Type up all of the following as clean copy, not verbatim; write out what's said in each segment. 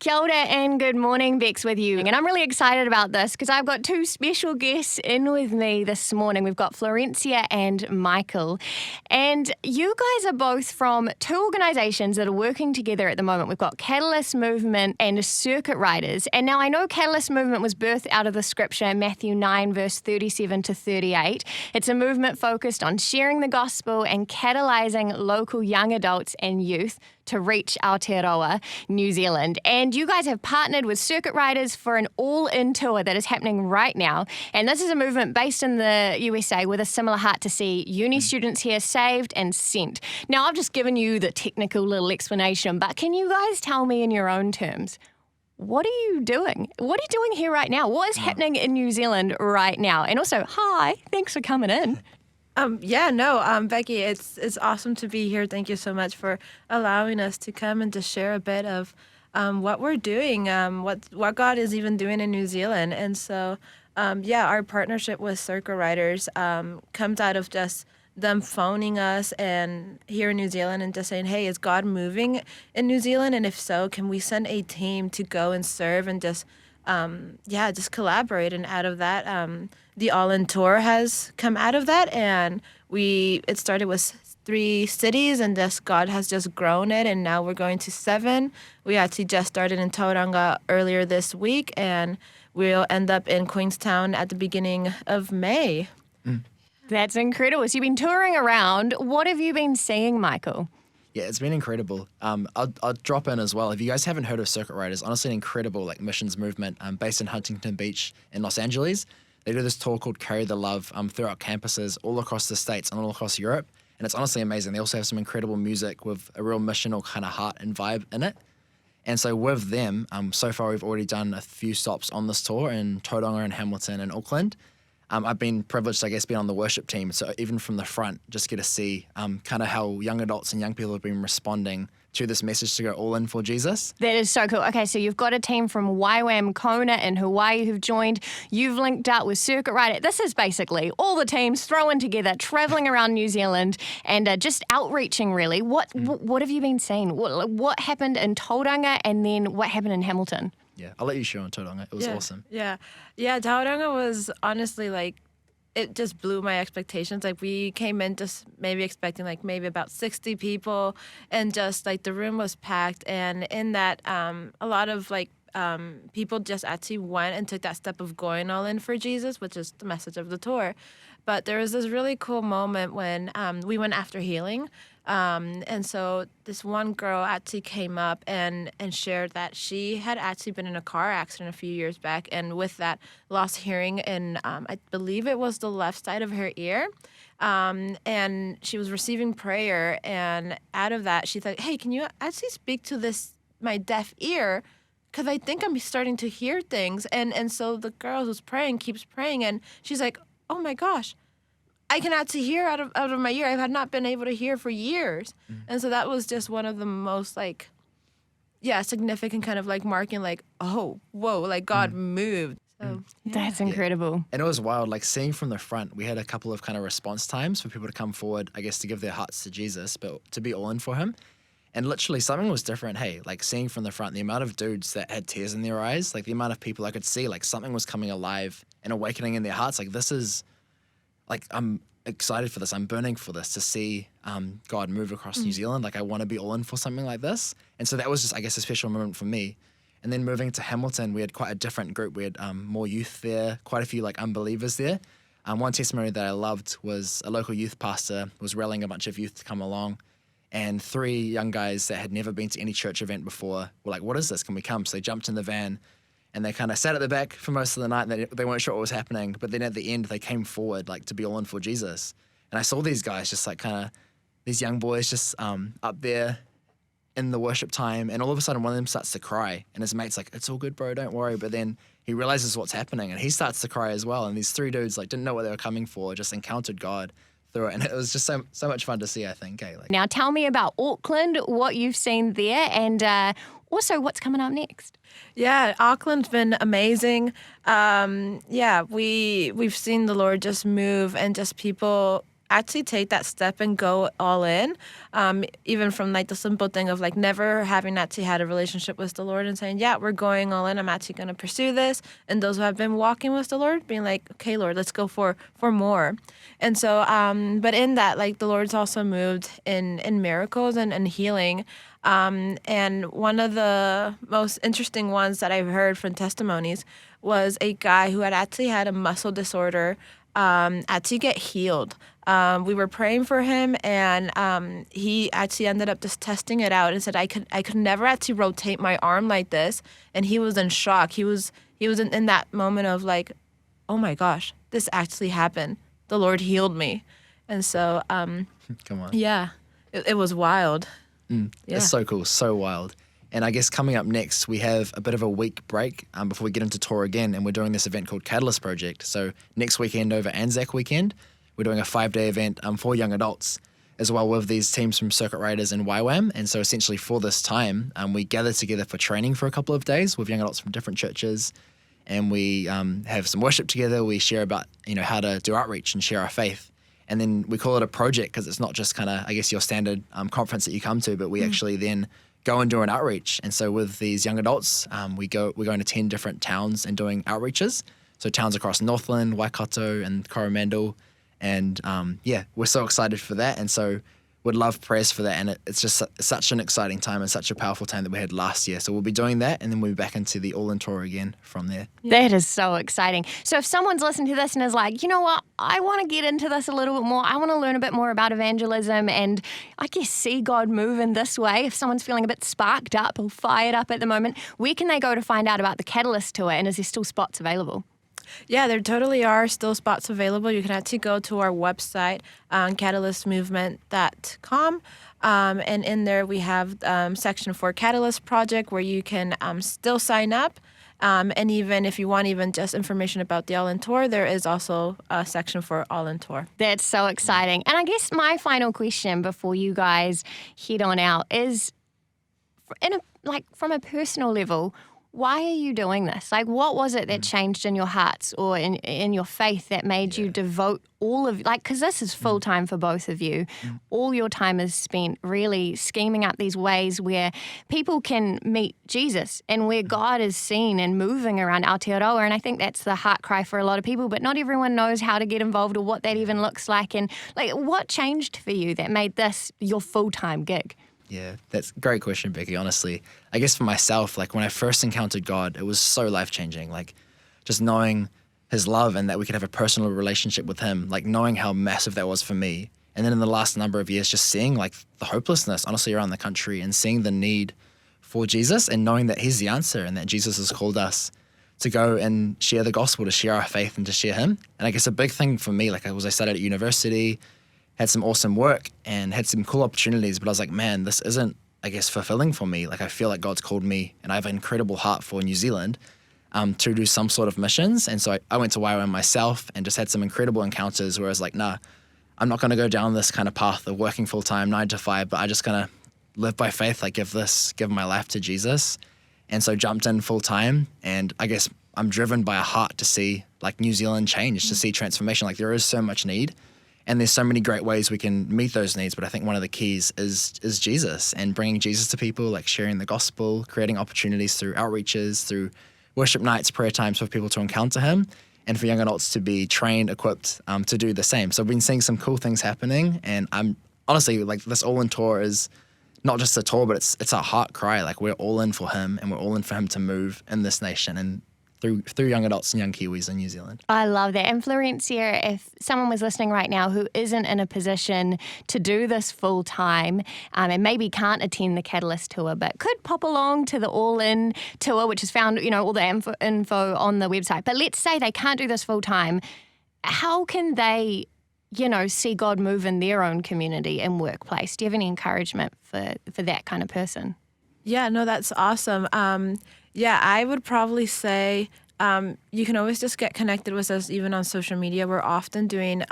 Kia ora and good morning, Bex with you. And I'm really excited about this because I've got two special guests in with me this morning. We've got Florencia and Michael. And you guys are both from two organisations that are working together at the moment. We've got Catalyst Movement and Circuit Riders. And now I know Catalyst Movement was birthed out of the scripture, Matthew 9, verse 37 to 38. It's a movement focused on sharing the gospel and catalysing local young adults and youth to reach Aotearoa, New Zealand. And you guys have partnered with Circuit Riders for an all-in tour that is happening right now. And this is a movement based in the USA with a similar heart to see uni students here saved and sent. Now, I've just given you the technical little explanation, but can you guys tell me in your own terms, what are you doing? What are you doing here right now? What is happening in New Zealand right now? And also, hi, thanks for coming in. Becky, it's awesome to be here. Thank you so much for allowing us to come and to share a bit of what we're doing, what God is even doing in New Zealand. And so, our partnership with Circuit Riders comes out of just them phoning us and here in New Zealand and just saying, hey, is God moving in New Zealand? And if so, can we send a team to go and serve and just collaborate? And out of that, the All-In Tour has come out of that, and it started with 3 cities, and God has just grown it, and now we're going to 7. We actually just started in Tauranga earlier this week, and we'll end up in Queenstown at the beginning of May. That's incredible. So you've been touring around. What have you been seeing, Michael? Yeah, it's been incredible. I'll drop in as well. If you guys haven't heard of Circuit Riders, honestly, an incredible missions movement based in Huntington Beach in Los Angeles. They do this tour called Carry the Love throughout campuses all across the States and all across Europe. And it's honestly amazing. They also have some incredible music with a real missional kind of heart and vibe in it. And so with them, so far we've already done a few stops on this tour in Tauranga and Hamilton and Auckland. I've been privileged, I guess, being on the worship team. So even from the front, just get to see kind of how young adults and young people have been responding to this message to go all in for Jesus. That is so cool. Okay, so you've got a team from YWAM Kona in Hawaii who've joined. You've linked up with Circuit Rider. This is basically all the teams thrown together, traveling around New Zealand and just outreaching, really. What have you been seeing? What happened in Tauranga and then what happened in Hamilton? Yeah, I'll let you share on Tauranga. It was awesome. Yeah, Tauranga was honestly it just blew my expectations. We came in just maybe expecting maybe about 60 people, and just the room was packed. And in that, a lot of people just actually went and took that step of going all in for Jesus, which is the message of the tour. But there was this really cool moment when we went after healing. And so this one girl actually came up and shared that she had actually been in a car accident a few years back, and with that lost hearing in, I believe it was the left side of her ear. And she was receiving prayer, and out of that, she thought, hey, can you actually speak to my deaf ear? Because I think I'm starting to hear things. And so the girl who's praying keeps praying, and she's like, oh my gosh, I can actually hear out of my ear. I had not been able to hear for years. And so that was just one of the most significant kind of marking oh, whoa, God moved. So, yeah. That's incredible. Yeah. And it was wild, seeing from the front, we had a couple of kind of response times for people to come forward, I guess, to give their hearts to Jesus, but to be all in for him. And literally something was different. Hey, seeing from the front, the amount of dudes that had tears in their eyes, the amount of people I could see, something was coming alive and awakening in their hearts. This is, I'm excited for this. I'm burning for this, to see God move across New Zealand. I want to be all in for something like this. And so that was just, I guess, a special moment for me. And then moving to Hamilton, we had quite a different group. We had more youth there, quite a few unbelievers there. One testimony that I loved was a local youth pastor was rallying a bunch of youth to come along. And 3 young guys that had never been to any church event before were like, what is this? Can we come? So they jumped in the van and they kind of sat at the back for most of the night. They weren't sure what was happening. But then at the end, they came forward to be all in for Jesus. And I saw these guys just these young boys just up there in the worship time. And all of a sudden, one of them starts to cry. And his mate's like, it's all good, bro, don't worry. But then he realizes what's happening and he starts to cry as well. And these 3 dudes didn't know what they were coming for, just encountered God through it. And it was just so much fun to see, I think. Now tell me about Auckland, what you've seen there, and also what's coming up next. Yeah, Auckland's been amazing. We've seen the Lord just move, and just people actually take that step and go all in, even from like the simple thing of like never having actually had a relationship with the Lord and saying, yeah, we're going all in, I'm actually going to pursue this. And those who have been walking with the Lord being like, okay, Lord, let's go for more. And so, but in that, like the Lord's also moved in miracles and healing. And one of the most interesting ones that I've heard from testimonies was a guy who had actually had a muscle disorder actually get healed. We were praying for him, and he actually ended up just testing it out and said, I could never actually rotate my arm like this. And he was in shock. He was in that moment of like, oh my gosh, this actually happened. The Lord healed me. And so, Come on. yeah, it was wild. Yeah. It's so cool, so wild. And I guess coming up next, we have a bit of a week break before we get into tour again, and we're doing this event called Catalyst Project. So next weekend over Anzac weekend, we're doing a 5-day event for young adults, as well with these teams from Circuit Riders and YWAM. And so essentially for this time, we gather together for training for a couple of days with young adults from different churches, and we have some worship together. We share about how to do outreach and share our faith. And then we call it a project because it's not just kind of, I guess, your standard conference that you come to, but we actually then go and do an outreach. And so with these young adults, we're going to 10 different towns and doing outreaches. So towns across Northland, Waikato, and Coromandel. And we're so excited for that. And so would love prayers for that. And it's just such an exciting time and such a powerful time that we had last year. So we'll be doing that, and then we'll be back into the All In Tour again from there. That is so exciting. So if someone's listening to this and is like, you know what, I want to get into this a little bit more. I want to learn a bit more about evangelism and I guess see God move in this way. If someone's feeling a bit sparked up or fired up at the moment, where can they go to find out about the Catalyst Tour, and is there still spots available? Yeah, there totally are still spots available. You can actually go to our website, catalystmovement.com. And in there we have section for Catalyst Project where you can still sign up. And even if you want even just information about the All In Tour, there is also a section for All In Tour. That's so exciting. And I guess my final question before you guys head on out is, from a personal level, why are you doing this? Like, what was it that changed in your hearts or in your faith that made you devote all of, because this is full time for both of you. All your time is spent really scheming up these ways where people can meet Jesus and where God is seen and moving around Aotearoa. And I think that's the heart cry for a lot of people, but not everyone knows how to get involved or what that even looks like. And what changed for you that made this your full-time gig? Yeah, that's a great question, Becky, honestly. I guess for myself, when I first encountered God, it was so life-changing. Just knowing his love and that we could have a personal relationship with him, knowing how massive that was for me. And then in the last number of years, just seeing the hopelessness, honestly, around the country and seeing the need for Jesus and knowing that he's the answer and that Jesus has called us to go and share the gospel, to share our faith and to share him. And I guess a big thing for me, I studied at university, had some awesome work and had some cool opportunities, but I was like, man, this isn't, fulfilling for me. I feel like God's called me and I have an incredible heart for New Zealand to do some sort of missions. And so I went to YWAM myself and just had some incredible encounters where I was like, nah, I'm not going to go down this kind of path of working full time, 9 to 5, but I just going to live by faith, give my life to Jesus. And so jumped in full time. And I guess I'm driven by a heart to see New Zealand change, to see transformation. There is so much need. And there's so many great ways we can meet those needs, but I think one of the keys is Jesus and bringing Jesus to people, sharing the gospel, creating opportunities through outreaches, through worship nights, prayer times for people to encounter him, and for young adults to be trained, equipped to do the same. So I've been seeing some cool things happening, and I'm honestly, this All In Tour is not just a tour, but it's our heart cry. We're all in for him, and we're all in for him to move in this nation and through young adults and young Kiwis in New Zealand. I love that. And Florencia, if someone was listening right now who isn't in a position to do this full time and maybe can't attend the Catalyst Tour, but could pop along to the All In Tour, which is found, all the info on the website. But let's say they can't do this full time. How can they, see God move in their own community and workplace? Do you have any encouragement for that kind of person? Yeah, no, that's awesome. I would probably say you can always just get connected with us even on social media. We're often doing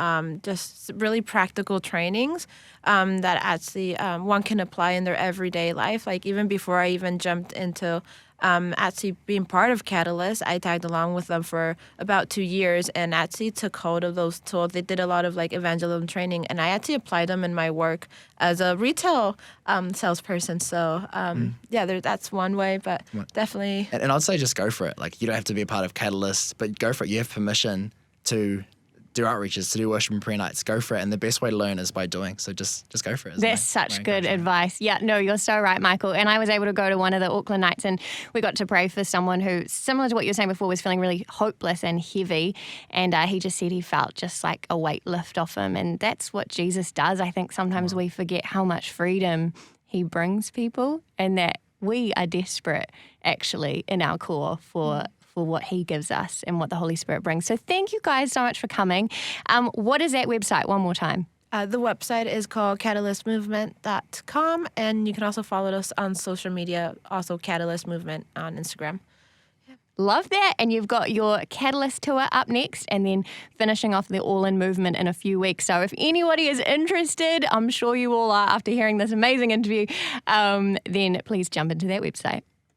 just really practical trainings that actually one can apply in their everyday life. Even before I even jumped into actually being part of Catalyst, I tagged along with them for about 2 years and actually took hold of those tools. They did a lot of like evangelism training, and I actually applied them in my work as a retail salesperson. So yeah, that's one way, but definitely. And I'd say just go for it. Like, you don't have to be a part of Catalyst, but go for it. You have permission to do outreaches, to do worship and prayer nights. Go for it. And the best way to learn is by doing. So just go for it. That's such good advice. Yeah, no, you're so right, Michael. And I was able to go to one of the Auckland nights, and we got to pray for someone who, similar to what you were saying before, was feeling really hopeless and heavy. And he just said he felt just like a weight lift off him. And that's what Jesus does. I think sometimes we forget how much freedom he brings people, and that we are desperate actually in our core for what he gives us and what the Holy Spirit brings. So thank you guys so much for coming. What is that website one more time? The website is called catalystmovement.com, and you can also follow us on social media, also Catalyst Movement on Instagram. Love that. And you've got your Catalyst tour up next, and then finishing off the All In movement in a few weeks. So if anybody is interested, I'm sure you all are after hearing this amazing interview, then please jump into that website.